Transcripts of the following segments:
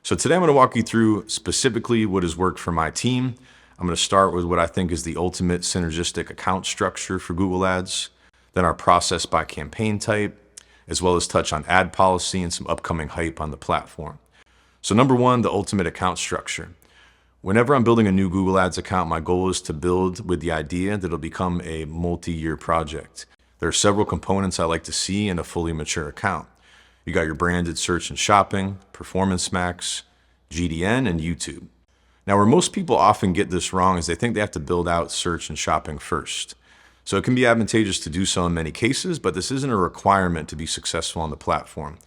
So today I'm going to walk you through specifically what has worked for my team. I'm going to start with what I think is the ultimate synergistic account structure for Google Ads, then our process by campaign type, as well as touch on ad policy and some upcoming hype on the platform. So number one, the ultimate account structure. Whenever I'm building a new Google Ads account, my goal is to build with the idea that it'll become a multi-year project. There are several components I like to see in a fully mature account. You got your branded search and shopping, Performance Max, GDN, and YouTube. Now, where most people often get this wrong is they think they have to build out search and shopping first. So it can be advantageous to do so in many cases, but this isn't a requirement to be successful on the platform.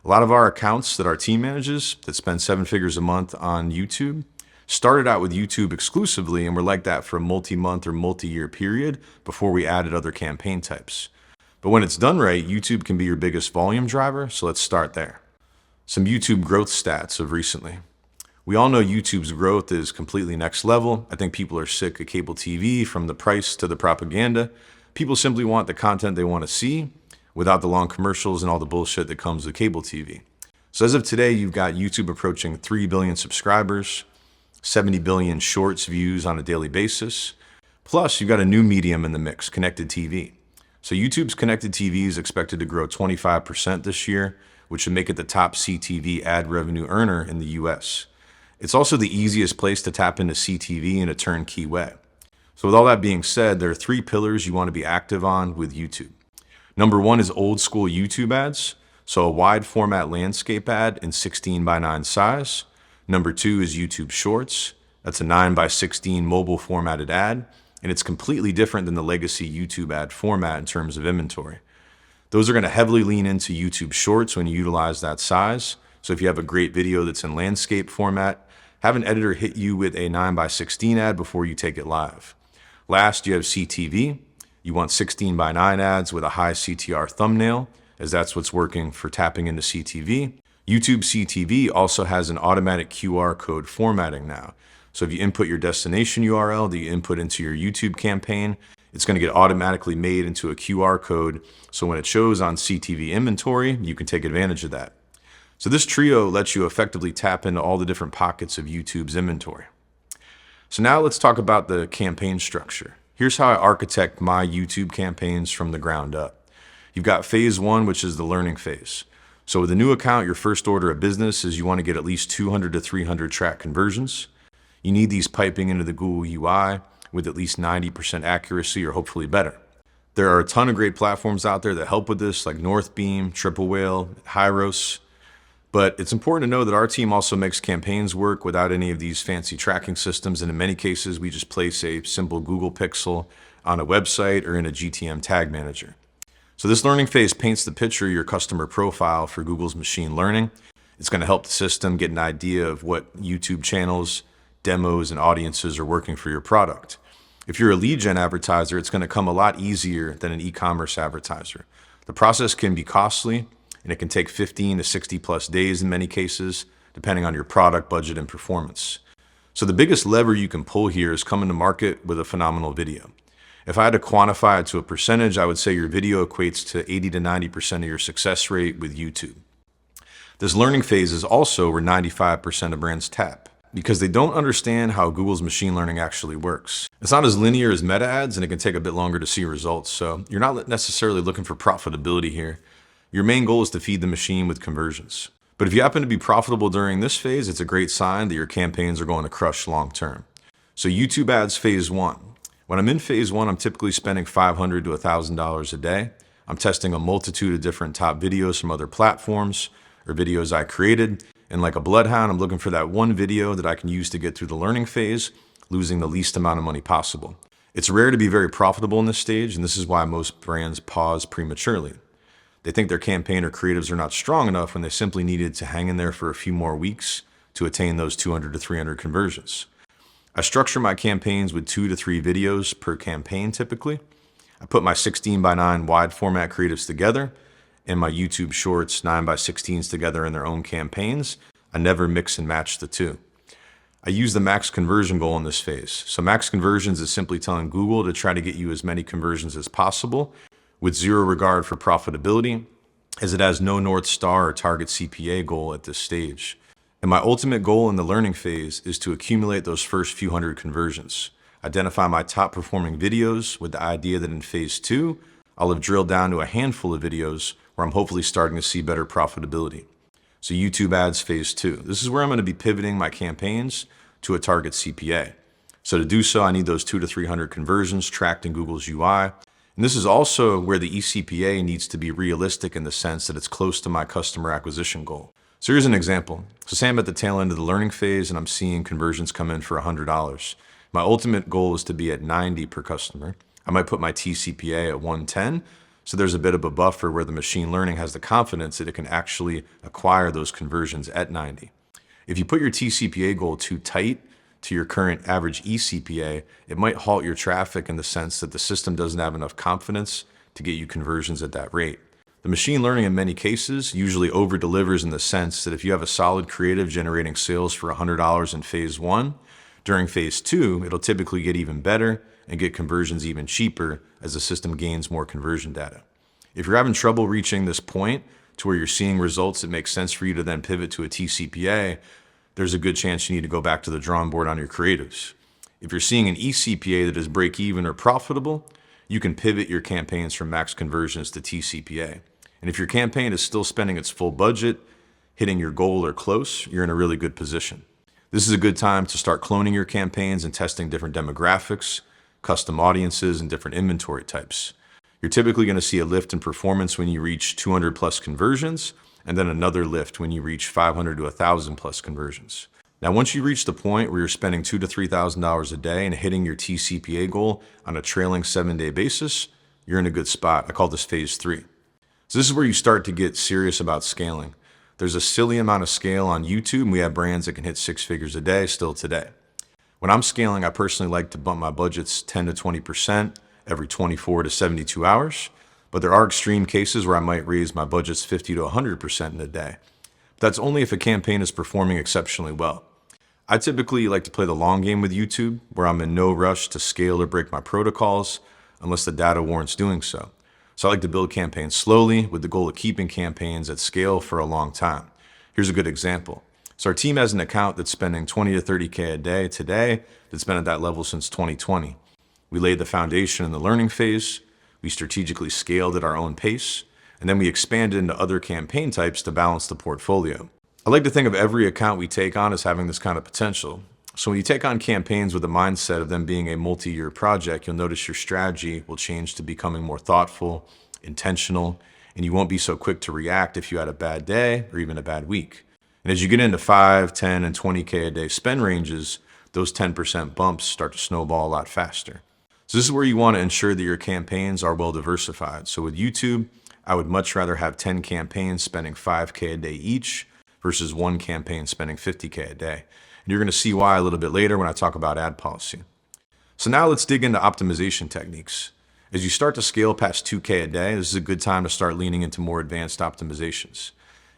A lot of our accounts that our team manages that spend 7 figures a month on YouTube started out with YouTube exclusively and were like that for a multi-month or multi-year period before we added other campaign types. But when it's done right, YouTube can be your biggest volume driver, so let's start there. Some YouTube growth stats of recently. We all know YouTube's growth is completely next level. I think people are sick of cable TV, from the price to the propaganda. People simply want the content they want to see without the long commercials and all the bullshit that comes with cable TV. So as of today, you've got YouTube approaching 3 billion subscribers, 70 billion shorts views on a daily basis. Plus, you've got a new medium in the mix, connected TV. So YouTube's connected TV is expected to grow 25% this year, which would make it the top CTV ad revenue earner in the US. It's also the easiest place to tap into CTV in a turnkey way. So with all that being said, there are 3 pillars you want to be active on with YouTube. Number one is old school YouTube ads. So a wide format landscape ad in 16:9 size. Number 2 is YouTube Shorts. That's a 9:16 mobile formatted ad. And it's completely different than the legacy YouTube ad format in terms of inventory. Those are going to heavily lean into YouTube Shorts when you utilize that size. So if you have a great video that's in landscape format, have an editor hit you with a 9:16 ad before you take it live. Last, you have CTV. You want 16:9 ads with a high CTR thumbnail, as that's what's working for tapping into CTV. YouTube CTV also has an automatic QR code formatting now. So if you input your destination URL that you input into your YouTube campaign, it's going to get automatically made into a QR code. So when it shows on CTV inventory, you can take advantage of that. So this trio lets you effectively tap into all the different pockets of YouTube's inventory. So now let's talk about the campaign structure. Here's how I architect my YouTube campaigns from the ground up. You've got phase 1, which is the learning phase. So with a new account, your first order of business is you want to get at least 200 to 300 track conversions. You need these piping into the Google UI with at least 90% accuracy or hopefully better. There are a ton of great platforms out there that help with this, like Northbeam, Triple Whale, Hyros. But it's important to know that our team also makes campaigns work without any of these fancy tracking systems. And in many cases, we just place a simple Google pixel on a website or in a GTM tag manager. So this learning phase paints the picture of your customer profile for Google's machine learning. It's going to help the system get an idea of what YouTube channels, demos, and audiences are working for your product. If you're a lead gen advertiser, it's going to come a lot easier than an e-commerce advertiser. The process can be costly, and it can take 15 to 60 plus days in many cases, depending on your product, budget, and performance. So the biggest lever you can pull here is coming to market with a phenomenal video. If I had to quantify it to a percentage, I would say your video equates to 80 to 90% of your success rate with YouTube. This learning phase is also where 95% of brands tap, because they don't understand how Google's machine learning actually works. It's not as linear as meta ads, and it can take a bit longer to see results. So you're not necessarily looking for profitability here. Your main goal is to feed the machine with conversions. But if you happen to be profitable during this phase, it's a great sign that your campaigns are going to crush long term. So YouTube ads phase 1. When I'm in phase 1, I'm typically spending $500 to $1,000 a day. I'm testing a multitude of different top videos from other platforms or videos I created. And like a bloodhound, I'm looking for that one video that I can use to get through the learning phase, losing the least amount of money possible. It's rare to be very profitable in this stage, and this is why most brands pause prematurely. They think their campaign or creatives are not strong enough when they simply needed to hang in there for a few more weeks to attain those 200 to 300 conversions. I structure my campaigns with 2 to 3 videos per campaign typically. I put my 16:9 wide format creatives together and my YouTube Shorts 9:16s together in their own campaigns. I never mix and match the two. I use the max conversion goal in this phase. So max conversions is simply telling Google to try to get you as many conversions as possible with zero regard for profitability, as it has no North Star or target CPA goal at this stage. And my ultimate goal in the learning phase is to accumulate those first few hundred conversions, identify my top performing videos with the idea that in phase 2, I'll have drilled down to a handful of videos where I'm hopefully starting to see better profitability. So YouTube ads phase 2. This is where I'm going to be pivoting my campaigns to a target CPA. So to do so, I need those 200 to 300 conversions tracked in Google's UI. And this is also where the eCPA needs to be realistic in the sense that it's close to my customer acquisition goal. So here's an example. So say I'm at the tail end of the learning phase and I'm seeing conversions come in for $100. My ultimate goal is to be at 90 per customer. I might put my TCPA at 110. So there's a bit of a buffer where the machine learning has the confidence that it can actually acquire those conversions at 90. If you put your TCPA goal too tight to your current average eCPA, it might halt your traffic in the sense that the system doesn't have enough confidence to get you conversions at that rate. The machine learning in many cases usually over-delivers in the sense that if you have a solid creative generating sales for $100 in phase 1, during phase 2, it'll typically get even better and get conversions even cheaper as the system gains more conversion data. If you're having trouble reaching this point to where you're seeing results that make sense for you to then pivot to a TCPA, there's a good chance you need to go back to the drawing board on your creatives. If you're seeing an eCPA that is break even or profitable, you can pivot your campaigns from max conversions to TCPA. And if your campaign is still spending its full budget, hitting your goal or close, you're in a really good position. This is a good time to start cloning your campaigns and testing different demographics, custom audiences, and different inventory types. You're typically going to see a lift in performance when you reach 200 plus conversions, and then another lift when you reach 500 to 1,000 plus conversions. Now, once you reach the point where you're spending $2,000 to $3,000 a day and hitting your TCPA goal on a trailing 7-day basis, you're in a good spot. I call this phase 3. So this is where you start to get serious about scaling. There's a silly amount of scale on YouTube, and we have brands that can hit 6 figures a day still today. When I'm scaling, I personally like to bump my budgets 10 to 20% every 24 to 72 hours. But there are extreme cases where I might raise my budgets 50 to 100% in a day. But that's only if a campaign is performing exceptionally well. I typically like to play the long game with YouTube, where I'm in no rush to scale or break my protocols unless the data warrants doing so. So I like to build campaigns slowly with the goal of keeping campaigns at scale for a long time. Here's a good example. So our team has an account that's spending 20 to 30K a day today that's been at that level since 2020. We laid the foundation in the learning phase. We strategically scaled at our own pace, and then we expanded into other campaign types to balance the portfolio. I like to think of every account we take on as having this kind of potential. So when you take on campaigns with the mindset of them being a multi-year project, you'll notice your strategy will change to becoming more thoughtful, intentional, and you won't be so quick to react if you had a bad day or even a bad week. And as you get into 5, 10, and 20K a day spend ranges, those 10% bumps start to snowball a lot faster. So this is where you want to ensure that your campaigns are well diversified. So with YouTube, I would much rather have 10 campaigns spending 5K a day each versus one campaign spending 50K a day. And you're going to see why a little bit later when I talk about ad policy. So now let's dig into optimization techniques. As you start to scale past 2K a day, this is a good time to start leaning into more advanced optimizations.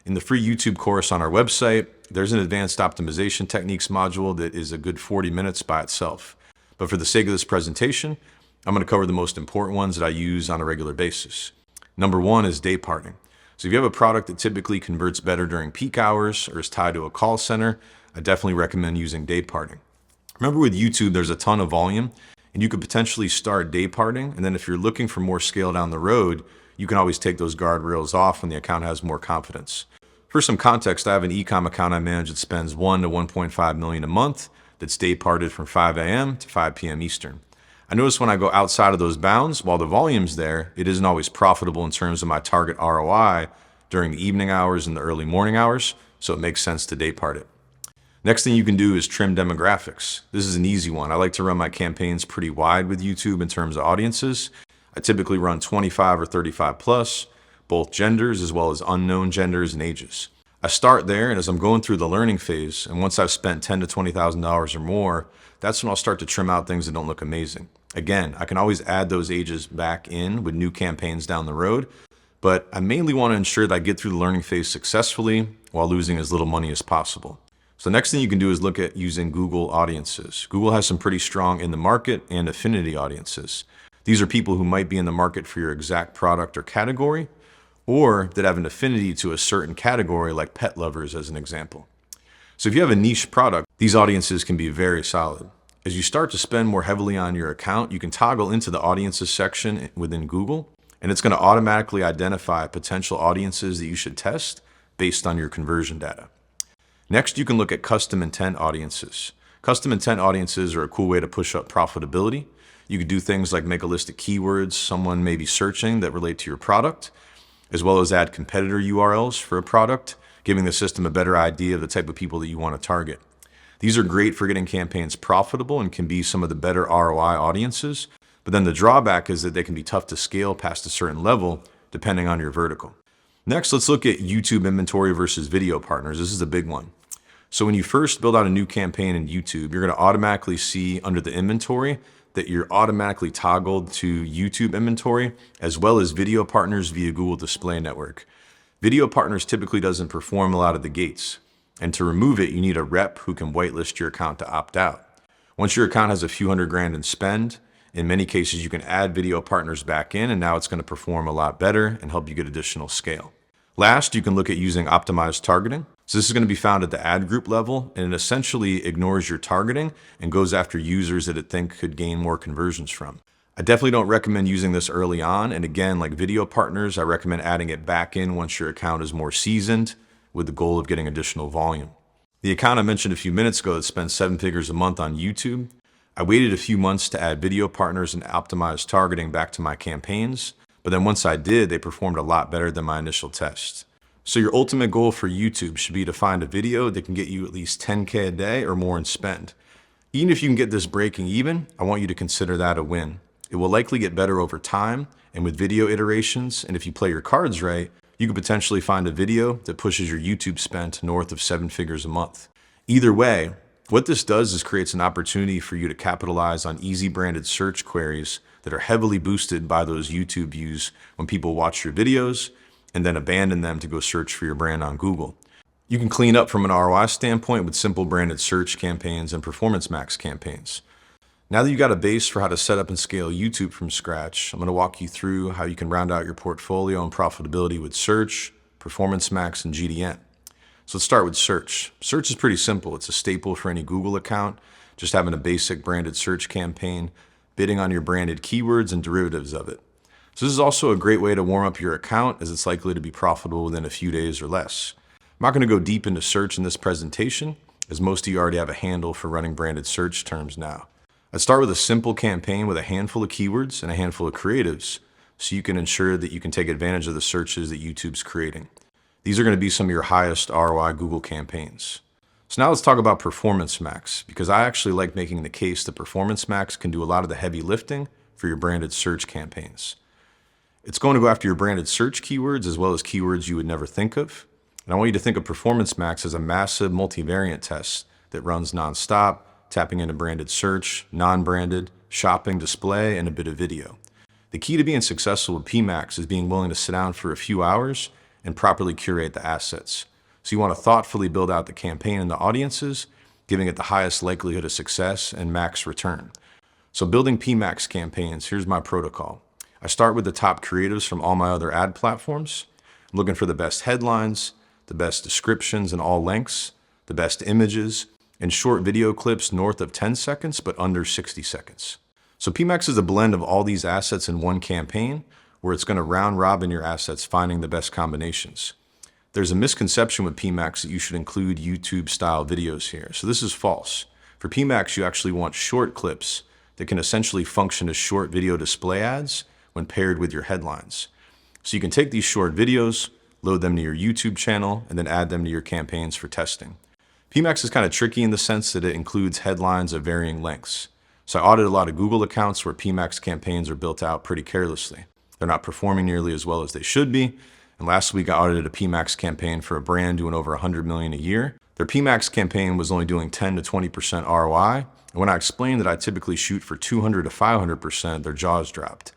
In the free YouTube course on our website, there's an advanced optimization techniques module that is a good 40 minutes by itself. But for the sake of this presentation, I'm going to cover the most important ones that I use on a regular basis. Number 1 is day parting. So if you have a product that typically converts better during peak hours or is tied to a call center, I definitely recommend using day parting. Remember with YouTube, there's a ton of volume, and you could potentially start day parting. And then if you're looking for more scale down the road, you can always take those guardrails off when the account has more confidence. For some context, I have an e-com account I manage that spends $1 to $1.5 million a month that's day parted from 5 a.m. to 5 p.m. Eastern. I notice when I go outside of those bounds, while the volume's there, it isn't always profitable in terms of my target ROI during the evening hours and the early morning hours, so it makes sense to day part it. Next thing you can do is trim demographics. This is an easy one. I like to run my campaigns pretty wide with YouTube in terms of audiences. I typically run 25 or 35 plus, both genders as well as unknown genders and ages. I start there, and as I'm going through the learning phase, and once I've spent $10,000 to $20,000 or more, that's when I'll start to trim out things that don't look amazing. Again, I can always add those ages back in with new campaigns down the road, but I mainly want to ensure that I get through the learning phase successfully while losing as little money as possible. So next thing you can do is look at using Google audiences. Google has some pretty strong in the market and affinity audiences. These are people who might be in the market for your exact product or category, or that have an affinity to a certain category like pet lovers as an example. So if you have a niche product, these audiences can be very solid. As you start to spend more heavily on your account, you can toggle into the audiences section within Google, and it's going to automatically identify potential audiences that you should test based on your conversion data. Next, you can look at custom intent audiences. Custom intent audiences are a cool way to push up profitability. You could do things like make a list of keywords someone may be searching that relate to your product, as well as add competitor URLs for a product, giving the system a better idea of the type of people that you want to target. These are great for getting campaigns profitable and can be some of the better ROI audiences, but then the drawback is that they can be tough to scale past a certain level depending on your vertical. Next, let's look at YouTube inventory versus video partners. This is a big one. So when you first build out a new campaign in YouTube, you're going to automatically see under the inventory that you're automatically toggled to YouTube inventory as well as video partners via Google Display Network. Video partners typically doesn't perform a lot of the gates. And to remove it, you need a rep who can whitelist your account to opt out. Once your account has a few $100,000 in spend, in many cases, you can add video partners back in, and now it's going to perform a lot better and help you get additional scale. Last, you can look at using optimized targeting. So this is going to be found at the ad group level, and it essentially ignores your targeting and goes after users that it thinks could gain more conversions from. I definitely don't recommend using this early on. And again, like video partners, I recommend adding it back in once your account is more seasoned, with the goal of getting additional volume. The account I mentioned a few minutes ago that spends 7 figures a month on YouTube, I waited a few months to add video partners and optimize targeting back to my campaigns, but then once I did, they performed a lot better than my initial test. So your ultimate goal for YouTube should be to find a video that can get you at least 10K a day or more in spend. Even if you can get this breaking even, I want you to consider that a win. It will likely get better over time and with video iterations, and if you play your cards right, you could potentially find a video that pushes your YouTube spend to north of 7 figures a month. Either way, what this does is creates an opportunity for you to capitalize on easy branded search queries that are heavily boosted by those YouTube views when people watch your videos and then abandon them to go search for your brand on Google. You can clean up from an ROI standpoint with simple branded search campaigns and Performance Max campaigns. Now that you've got a base for how to set up and scale YouTube from scratch, I'm going to walk you through how you can round out your portfolio and profitability with search, Performance Max, and GDN. So let's start with search. Search is pretty simple. It's a staple for any Google account, just having a basic branded search campaign, bidding on your branded keywords and derivatives of it. So this is also a great way to warm up your account as it's likely to be profitable within a few days or less. I'm not going to go deep into search in this presentation, as most of you already have a handle for running branded search terms now. I'd start with a simple campaign with a handful of keywords and a handful of creatives so you can ensure that you can take advantage of the searches that YouTube's creating. These are going to be some of your highest ROI Google campaigns. So now let's talk about Performance Max, because I actually like making the case that Performance Max can do a lot of the heavy lifting for your branded search campaigns. It's going to go after your branded search keywords as well as keywords you would never think of. And I want you to think of Performance Max as a massive multivariate test that runs nonstop, tapping into branded search, non-branded, shopping, display, and a bit of video. The key to being successful with PMax is being willing to sit down for a few hours and properly curate the assets. So you want to thoughtfully build out the campaign and the audiences, giving it the highest likelihood of success and max return. So building PMax campaigns, here's my protocol. I start with the top creatives from all my other ad platforms. I'm looking for the best headlines, the best descriptions in all lengths, the best images, and short video clips north of 10 seconds, but under 60 seconds. So PMax is a blend of all these assets in one campaign, where it's going to round robin your assets, finding the best combinations. There's a misconception with PMax that you should include YouTube-style videos here. So this is false. For PMax, you actually want short clips that can essentially function as short video display ads when paired with your headlines. So you can take these short videos, load them to your YouTube channel, and then add them to your campaigns for testing. PMax is kind of tricky in the sense that it includes headlines of varying lengths. So I audited a lot of Google accounts where PMax campaigns are built out pretty carelessly. They're not performing nearly as well as they should be. And last week I audited a PMax campaign for a brand doing over $100 million a year. Their PMax campaign was only doing 10 to 20% ROI. And when I explained that I typically shoot for 200 to 500%, their jaws dropped.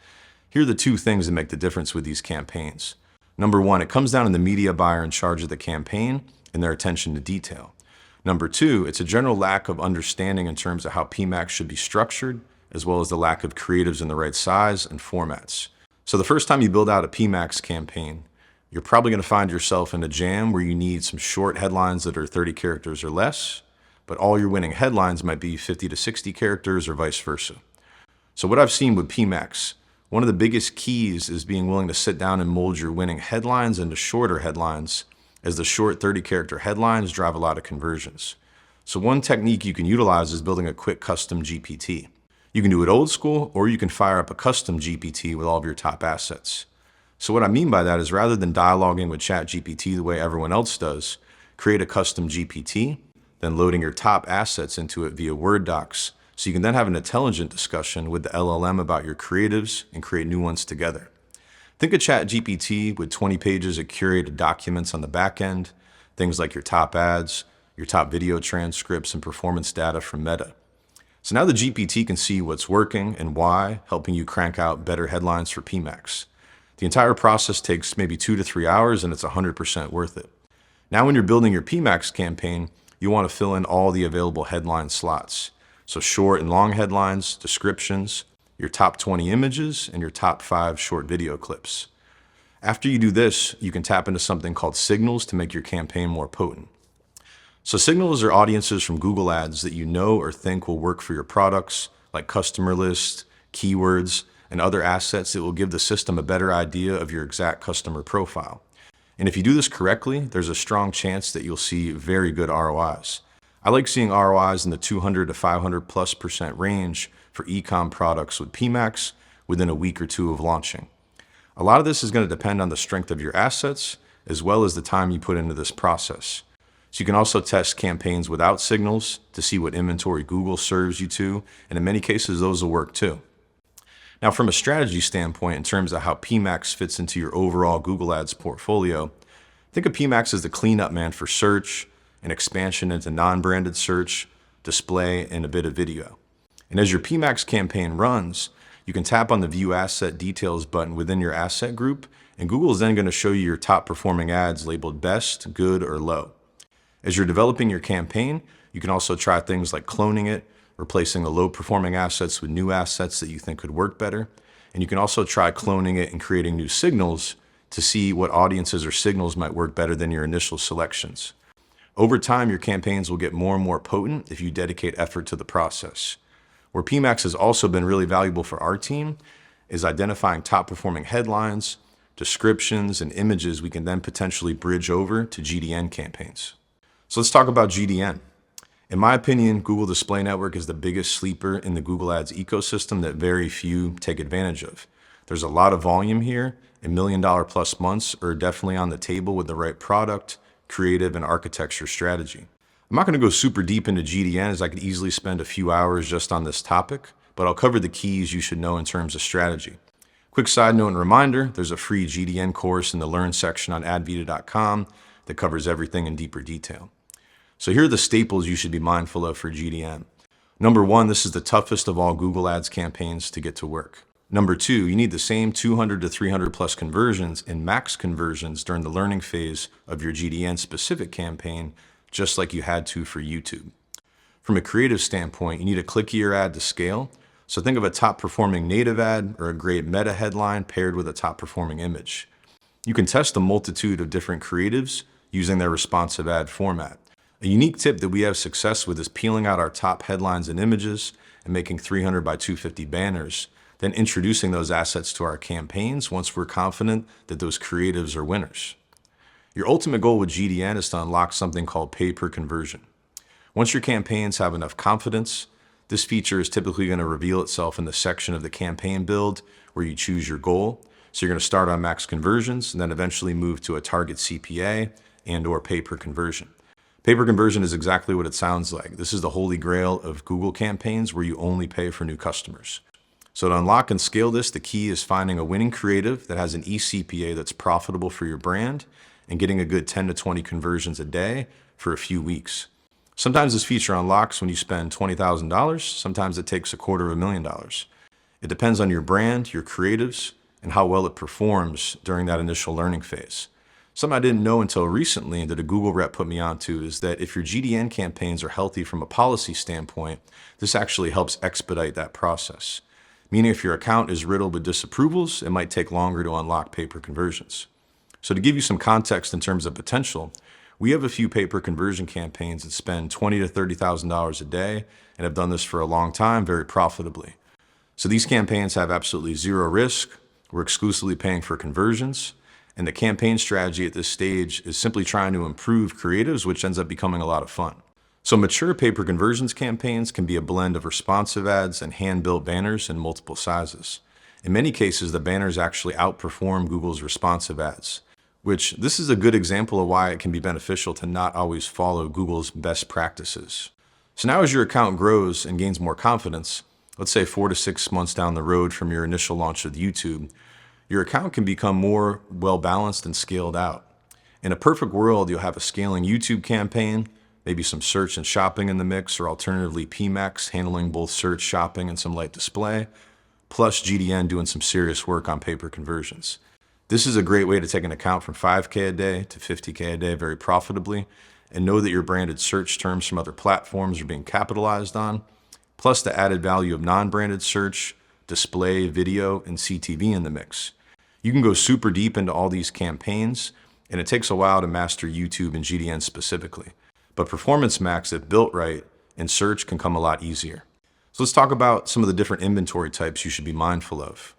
Here are the two things that make the difference with these campaigns. Number one, it comes down to the media buyer in charge of the campaign and their attention to detail. Number two, it's a general lack of understanding in terms of how PMax should be structured, as well as the lack of creatives in the right size and formats. So the first time you build out a PMax campaign, You're probably going to find yourself in a jam where you need some short headlines that are 30 characters or less, but all your winning headlines might be 50 to 60 characters or vice versa. So what I've seen with PMax, one of the biggest keys is being willing to sit down and mold your winning headlines into shorter headlines, as the short 30-character headlines drive a lot of conversions. So one technique you can utilize is building a quick custom GPT. You can do it old school, or you can fire up a custom GPT with all of your top assets. So what I mean by that is, rather than dialoguing with ChatGPT the way everyone else does, create a custom GPT, then loading your top assets into it via Word docs, so you can then have an intelligent discussion with the LLM about your creatives and create new ones together. Think of ChatGPT with 20 pages of curated documents on the back end, things like your top ads, your top video transcripts, and performance data from Meta. So now the GPT can see what's working and why, helping you crank out better headlines for PMax. The entire process takes maybe 2 to 3 hours, and it's 100% worth it. Now when you're building your PMax campaign, you want to fill in all the available headline slots. So short and long headlines, descriptions, your top 20 images, and your top 5 short video clips. After you do this, you can tap into something called signals to make your campaign more potent. So signals are audiences from Google Ads that you know or think will work for your products, like customer lists, keywords, and other assets that will give the system a better idea of your exact customer profile. And if you do this correctly, there's a strong chance that you'll see very good ROIs. I like seeing ROIs in the 200 to 500+% range for e-com products with PMax within a week or two of launching. A lot of this is going to depend on the strength of your assets, as well as the time you put into this process. So you can also test campaigns without signals to see what inventory Google serves you to, and in many cases, those will work too. Now, from a strategy standpoint, in terms of how PMax fits into your overall Google Ads portfolio, think of PMax as the cleanup man for search, an expansion into non-branded search, display, and a bit of video. And as your PMax campaign runs, you can tap on the View Asset Details button within your asset group, and Google is then going to show you your top performing ads labeled best, good, or low. As you're developing your campaign, you can also try things like cloning it, replacing the low-performing assets with new assets that you think could work better. And you can also try cloning it and creating new signals to see what audiences or signals might work better than your initial selections. Over time, your campaigns will get more and more potent if you dedicate effort to the process. Where PMax has also been really valuable for our team is identifying top-performing headlines, descriptions, and images we can then potentially bridge over to GDN campaigns. So let's talk about GDN. In my opinion, Google Display Network is the biggest sleeper in the Google Ads ecosystem that very few take advantage of. There's a lot of volume here, and $1 million plus months are definitely on the table with the right product, creative, and architecture strategy. I'm not going to go super deep into GDN, as I could easily spend a few hours just on this topic, but I'll cover the keys you should know in terms of strategy. Quick side note and reminder, there's a free GDN course in the Learn section on advita.com that covers everything in deeper detail. So here are the staples you should be mindful of for GDN. Number 1, this is the toughest of all Google Ads campaigns to get to work. Number 2, you need the same 200 to 300 plus conversions and max conversions during the learning phase of your GDN specific campaign, just like you had to for YouTube. From a creative standpoint, you need a clickier ad to scale. So think of a top performing native ad or a great meta headline paired with a top performing image. You can test a multitude of different creatives using their responsive ad format. A unique tip that we have success with is peeling out our top headlines and images and making 300 by 250 banners, then introducing those assets to our campaigns once we're confident that those creatives are winners. Your ultimate goal with GDN is to unlock something called pay per conversion. Once your campaigns have enough confidence, this feature is typically going to reveal itself in the section of the campaign build where you choose your goal. So you're going to start on max conversions and then eventually move to a target CPA and/or pay per conversion. Pay per conversion is exactly what it sounds like. This is the holy grail of Google campaigns where you only pay for new customers. So to unlock and scale this, the key is finding a winning creative that has an eCPA that's profitable for your brand and getting a good 10 to 20 conversions a day for a few weeks. Sometimes this feature unlocks when you spend $20,000. Sometimes it takes $250,000. It depends on your brand, your creatives, and how well it performs during that initial learning phase. Something I didn't know until recently and that a Google rep put me onto is that if your GDN campaigns are healthy from a policy standpoint, this actually helps expedite that process. Meaning if your account is riddled with disapprovals, it might take longer to unlock pay per conversions. So to give you some context in terms of potential, we have a few pay-per-conversion campaigns that spend $20,000 to $30,000 a day and have done this for a long time very profitably. So these campaigns have absolutely zero risk. We're exclusively paying for conversions. And the campaign strategy at this stage is simply trying to improve creatives, which ends up becoming a lot of fun. So mature pay-per-conversions campaigns can be a blend of responsive ads and hand-built banners in multiple sizes. In many cases, the banners actually outperform Google's responsive ads, which this is a good example of why it can be beneficial to not always follow Google's best practices. So now as your account grows and gains more confidence, let's say 4 to 6 months down the road from your initial launch with YouTube, your account can become more well-balanced and scaled out. In a perfect world, you'll have a scaling YouTube campaign, maybe some search and shopping in the mix, or alternatively PMax handling both search, shopping, and some light display, plus GDN doing some serious work on pay-per-conversions. This is a great way to take an account from 5K a day to 50K a day very profitably, and know that your branded search terms from other platforms are being capitalized on, plus the added value of non-branded search, display, video, and CTV in the mix. You can go super deep into all these campaigns, and it takes a while to master YouTube and GDN specifically. But Performance Max, if built right, and search can come a lot easier. So let's talk about some of the different inventory types you should be mindful of.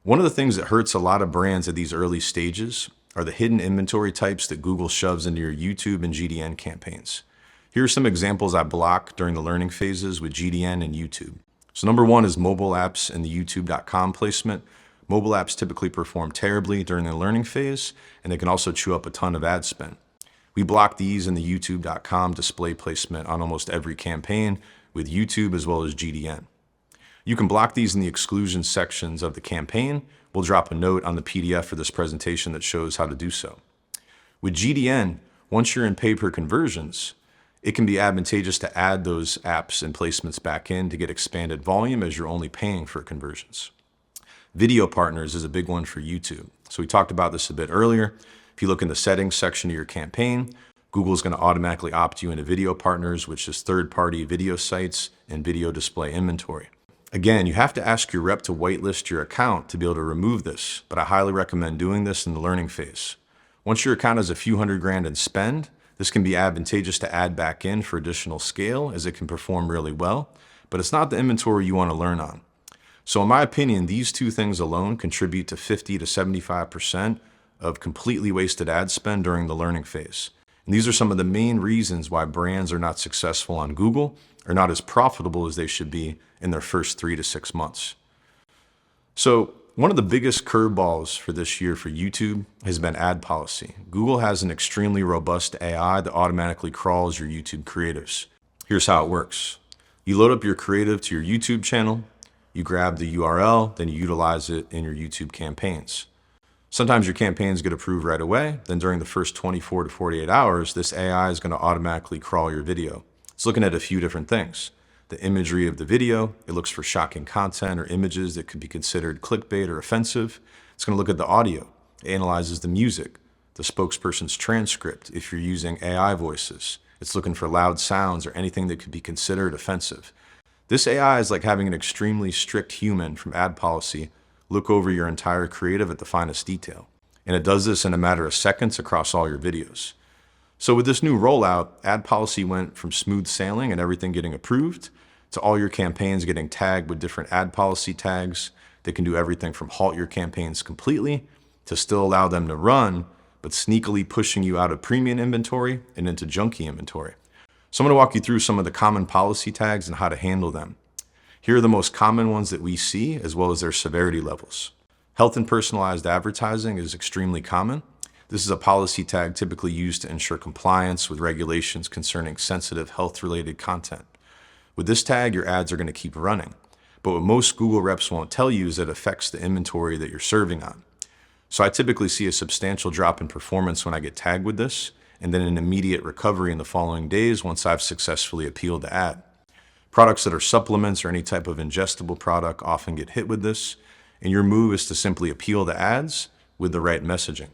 One of the things that hurts a lot of brands at these early stages are the hidden inventory types that Google shoves into your YouTube and GDN campaigns. Here are some examples I block during the learning phases with GDN and YouTube. So number one is mobile apps and the youtube.com placement. Mobile apps typically perform terribly during the learning phase, and they can also chew up a ton of ad spend. We block these in the youtube.com display placement on almost every campaign with YouTube as well as GDN. You can block these in the exclusion sections of the campaign. We'll drop a note on the PDF for this presentation that shows how to do so. With GDN, once you're in pay-per-conversions, it can be advantageous to add those apps and placements back in to get expanded volume as you're only paying for conversions. Video partners is a big one for YouTube. So we talked about this a bit earlier. If you look in the settings section of your campaign, Google's going to automatically opt you into video partners, which is third-party video sites and video display inventory. Again, you have to ask your rep to whitelist your account to be able to remove this, but I highly recommend doing this in the learning phase. Once your account has a few $100,000 in spend, this can be advantageous to add back in for additional scale as it can perform really well, but it's not the inventory you want to learn on. So in my opinion, these two things alone contribute to 50 to 75% of completely wasted ad spend during the learning phase. And these are some of the main reasons why brands are not successful on Google or not as profitable as they should be in their first 3 to 6 months. So one of the biggest curveballs for this year for YouTube has been ad policy. Google has an extremely robust AI that automatically crawls your YouTube creatives. Here's how it works. You load up your creative to your YouTube channel, you grab the URL, then you utilize it in your YouTube campaigns. Sometimes your campaigns get approved right away. Then during the first 24 to 48 hours, this AI is going to automatically crawl your video. It's looking at a few different things. The imagery of the video, it looks for shocking content or images that could be considered clickbait or offensive. It's going to look at the audio. It analyzes the music, the spokesperson's transcript if you're using AI voices. It's looking for loud sounds or anything that could be considered offensive. This AI is like having an extremely strict human from ad policy look over your entire creative at the finest detail. And it does this in a matter of seconds across all your videos. So with this new rollout, ad policy went from smooth sailing and everything getting approved to all your campaigns getting tagged with different ad policy tags that can do everything from halt your campaigns completely to still allow them to run, but sneakily pushing you out of premium inventory and into junky inventory. So I'm going to walk you through some of the common policy tags and how to handle them. Here are the most common ones that we see, as well as their severity levels. Health and personalized advertising is extremely common. This is a policy tag typically used to ensure compliance with regulations concerning sensitive health-related content. With this tag, your ads are going to keep running. But what most Google reps won't tell you is that it affects the inventory that you're serving on. So I typically see a substantial drop in performance when I get tagged with this, and then an immediate recovery in the following days once I've successfully appealed the ad. Products that are supplements or any type of ingestible product often get hit with this, and your move is to simply appeal the ads with the right messaging.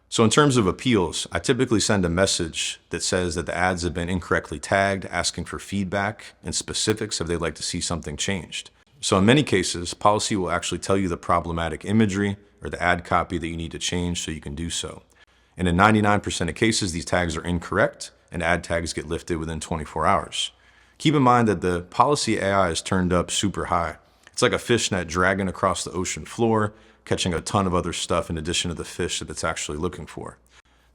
So in terms of appeals, I typically send a message that says that the ads have been incorrectly tagged, asking for feedback and specifics if they'd like to see something changed. So in many cases, policy will actually tell you the problematic imagery or the ad copy that you need to change so you can do so. And in 99% of cases, these tags are incorrect and ad tags get lifted within 24 hours. Keep in mind that the policy AI is turned up super high. It's like a fishnet dragging across the ocean floor, catching a ton of other stuff in addition to the fish that it's actually looking for.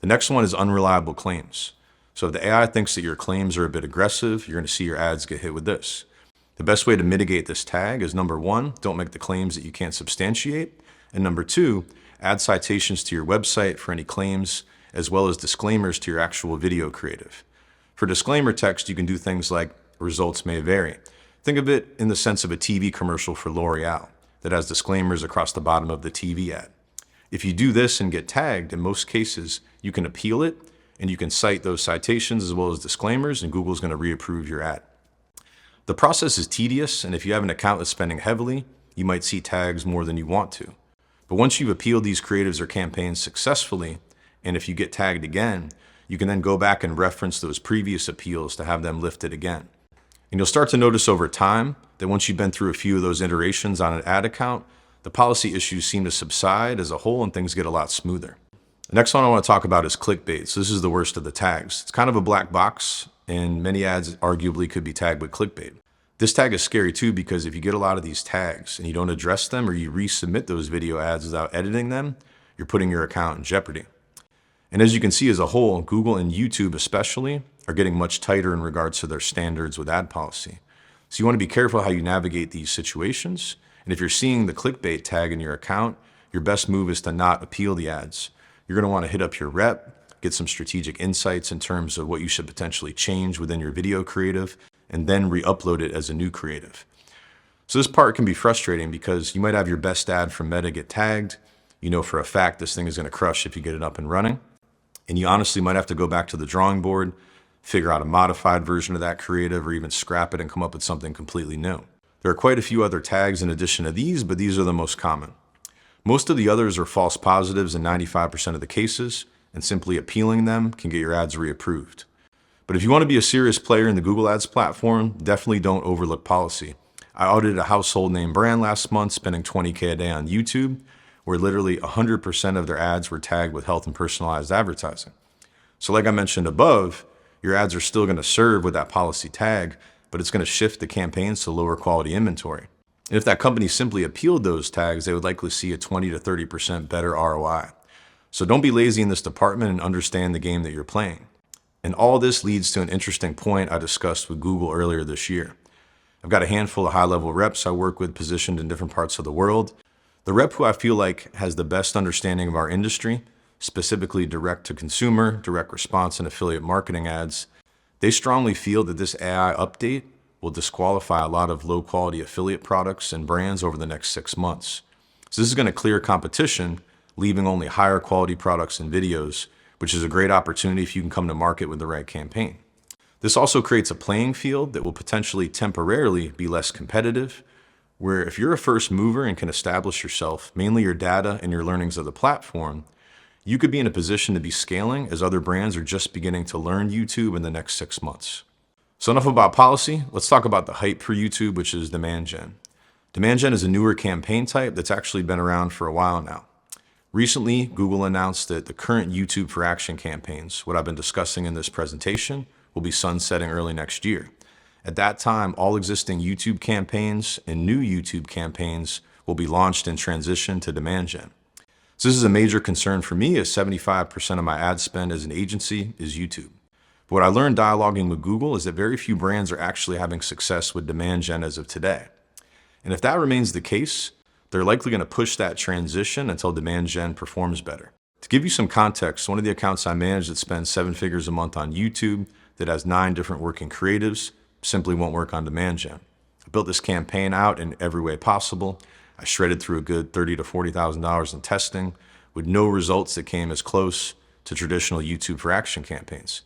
The next one is unreliable claims. So if the AI thinks that your claims are a bit aggressive, you're going to see your ads get hit with this. The best way to mitigate this tag is number one, don't make the claims that you can't substantiate. And number two, add citations to your website for any claims, as well as disclaimers to your actual video creative. For disclaimer text, you can do things like results may vary. Think of it in the sense of a TV commercial for L'Oreal that has disclaimers across the bottom of the TV ad. If you do this and get tagged, in most cases, you can appeal it and you can cite those citations as well as disclaimers, and Google's going to reapprove your ad. The process is tedious, and if you have an account that's spending heavily, you might see tags more than you want to. But once you've appealed these creatives or campaigns successfully, and if you get tagged again, you can then go back and reference those previous appeals to have them lifted again. And you'll start to notice over time that once you've been through a few of those iterations on an ad account, the policy issues seem to subside as a whole and things get a lot smoother. The next one I want to talk about is clickbait. So this is the worst of the tags. It's kind of a black box, and many ads arguably could be tagged with clickbait. This tag is scary too because if you get a lot of these tags and you don't address them or you resubmit those video ads without editing them, you're putting your account in jeopardy. And as you can see as a whole, Google and YouTube especially are getting much tighter in regards to their standards with ad policy. So you want to be careful how you navigate these situations. And if you're seeing the clickbait tag in your account, your best move is to not appeal the ads. You're going to want to hit up your rep, get some strategic insights in terms of what you should potentially change within your video creative, and then re-upload it as a new creative. So this part can be frustrating because you might have your best ad from Meta get tagged. You know for a fact this thing is going to crush if you get it up and running. And you honestly might have to go back to the drawing board, figure out a modified version of that creative, or even scrap it and come up with something completely new. There are quite a few other tags in addition to these, but these are the most common. Most of the others are false positives in 95% of the cases, and simply appealing them can get your ads reapproved. But if you want to be a serious player in the Google Ads platform, definitely don't overlook policy. I audited a household name brand last month, spending $20K a day on YouTube, where literally 100% of their ads were tagged with health and personalized advertising. So like I mentioned above, your ads are still going to serve with that policy tag, but it's going to shift the campaigns to lower quality inventory. And if that company simply appealed those tags, they would likely see a 20 to 30% better ROI. So don't be lazy in this department and understand the game that you're playing. And all this leads to an interesting point I discussed with Google earlier this year. I've got a handful of high-level reps I work with positioned in different parts of the world. The rep who I feel like has the best understanding of our industry, specifically direct-to-consumer, direct response, and affiliate marketing ads, they strongly feel that this AI update will disqualify a lot of low-quality affiliate products and brands over the next 6 months. So this is going to clear competition, leaving only higher quality products and videos, which is a great opportunity if you can come to market with the right campaign. This also creates a playing field that will potentially temporarily be less competitive, where if you're a first mover and can establish yourself, mainly your data and your learnings of the platform, you could be in a position to be scaling as other brands are just beginning to learn YouTube in the next 6 months. So enough about policy, let's talk about the hype for YouTube, which is demand gen. Demand gen is a newer campaign type that's actually been around for a while now. Recently, Google announced that the current YouTube for Action campaigns, what I've been discussing in this presentation, will be sunsetting early next year. At that time, all existing YouTube campaigns and new YouTube campaigns will be launched and transitioned to demand gen. So this is a major concern for me, as 75% of my ad spend as an agency is YouTube. But what I learned dialoguing with Google is that very few brands are actually having success with demand gen as of today. And if that remains the case, they're likely going to push that transition until demand gen performs better. To give you some context, one of the accounts I manage that spends 7 figures a month on YouTube that has 9 different working creatives simply won't work on demand gen. I built this campaign out in every way possible. I shredded through a good $30,000 to $40,000 in testing with no results that came as close to traditional YouTube for Action campaigns.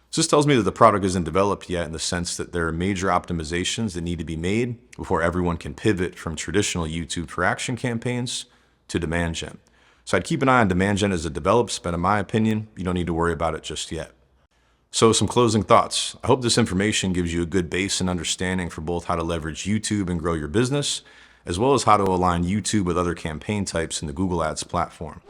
So this tells me that the product isn't developed yet in the sense that there are major optimizations that need to be made before everyone can pivot from traditional YouTube for Action campaigns to demand gen. So I'd keep an eye on demand gen as it develops, but in my opinion, you don't need to worry about it just yet. So some closing thoughts. I hope this information gives you a good base and understanding for both how to leverage YouTube and grow your business, as well as how to align YouTube with other campaign types in the Google Ads platform.